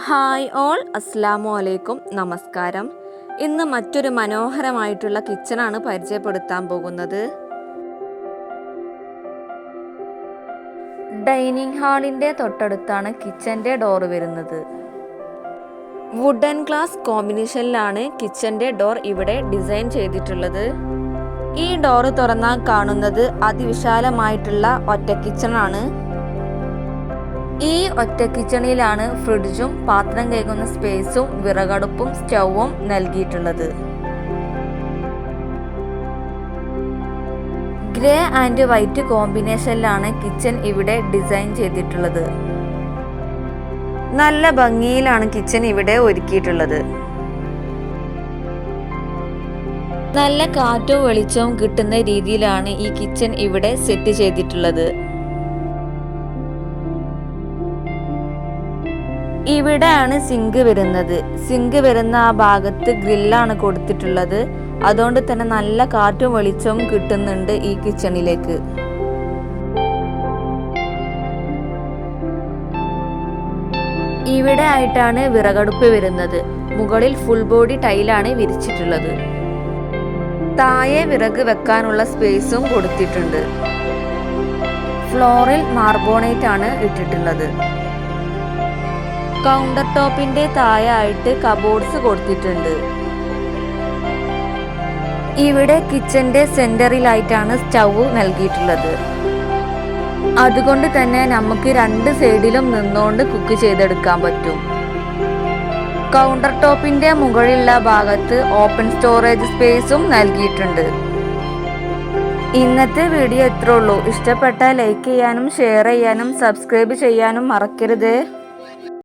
Hi all, അസ്സലാമു അലൈക്കും, നമസ്കാരം. ഇന്ന് മറ്റൊരു മനോഹരമായിട്ടുള്ള കിച്ചണാണ് പരിചയപ്പെടുത്താൻ പോകുന്നത്. ഡൈനിങ് ഹാളിൻ്റെ തൊട്ടടുത്താണ് കിച്ചൻ്റെ ഡോർ വരുന്നത്. വുഡൻ ഗ്ലാസ് കോമ്പിനേഷനിലാണ് കിച്ചൻ്റെ ഡോർ ഇവിടെ ഡിസൈൻ ചെയ്തിട്ടുള്ളത്. ഈ ഡോർ തുറന്നാൽ കാണുന്നത് അതിവിശാലമായിട്ടുള്ള ഒറ്റ കിച്ചണാണ്. ഈ ഒറ്റ കിച്ചണിലാണ് ഫ്രിഡ്ജും പാത്രം കഴുകുന്ന സ്പേസും വിറകടുപ്പും സ്റ്റൗവും നൽകിയിട്ടുള്ളത്. ഗ്രേ ആൻഡ് വൈറ്റ് കോമ്പിനേഷനിലാണ് കിച്ചൺ ഇവിടെ ഡിസൈൻ ചെയ്തിട്ടുള്ളത്. നല്ല ഭംഗിയിലാണ് കിച്ചൺ ഇവിടെ ഒരുക്കിയിട്ടുള്ളത്. നല്ല കാറ്റും വെളിച്ചവും കിട്ടുന്ന രീതിയിലാണ് ഈ കിച്ചൺ ഇവിടെ സെറ്റ് ചെയ്തിട്ടുള്ളത്. ഇവിടെയാണ് സിങ്ക് വരുന്നത്. സിങ്ക് വരുന്ന ആ ഭാഗത്ത് ഗ്രില്ലാണ് കൊടുത്തിട്ടുള്ളത്. അതുകൊണ്ട് തന്നെ നല്ല കാറ്റും വെളിച്ചവും കിട്ടുന്നുണ്ട് ഈ കിച്ചണിലേക്ക്. ഇവിടെ ആയിട്ടാണ് വിറകടുപ്പ് വരുന്നത്. മുകളിൽ ഫുൾ ബോഡി ടൈലാണ് വിരിച്ചിട്ടുള്ളത്. താഴെ വിറക് വെക്കാനുള്ള സ്പേസും കൊടുത്തിട്ടുണ്ട്. ഫ്ലോറിൽ മാർബോണേറ്റ് ആണ് ഇട്ടിട്ടുള്ളത്. കൗണ്ടർ ടോപ്പിന്റെ താഴെയായിട്ട് കബോർഡ്സ് കൊടുത്തിട്ടുണ്ട്. ഇവിടെ കിച്ചന്റെ സെന്ററിലായിട്ടാണ് സ്റ്റൗ നൽകിയിട്ടുള്ളത്. അതുകൊണ്ട് തന്നെ നമുക്ക് രണ്ട് സൈഡിലും നിന്നുകൊണ്ട് കുക്ക് ചെയ്തെടുക്കാൻ പറ്റും. കൗണ്ടർ ടോപ്പിന്റെ മുകളിലുള്ള ഭാഗത്ത് ഓപ്പൺ സ്റ്റോറേജ് സ്പേസും നൽകിയിട്ടുണ്ട്. ഇന്നത്തെ വീഡിയോ ഇത്രേ ഉള്ളൂ. ഇഷ്ടപ്പെട്ടാൽ ലൈക്ക് ചെയ്യാനും ഷെയർ ചെയ്യാനും സബ്സ്ക്രൈബ് ചെയ്യാനും മറക്കരുത്.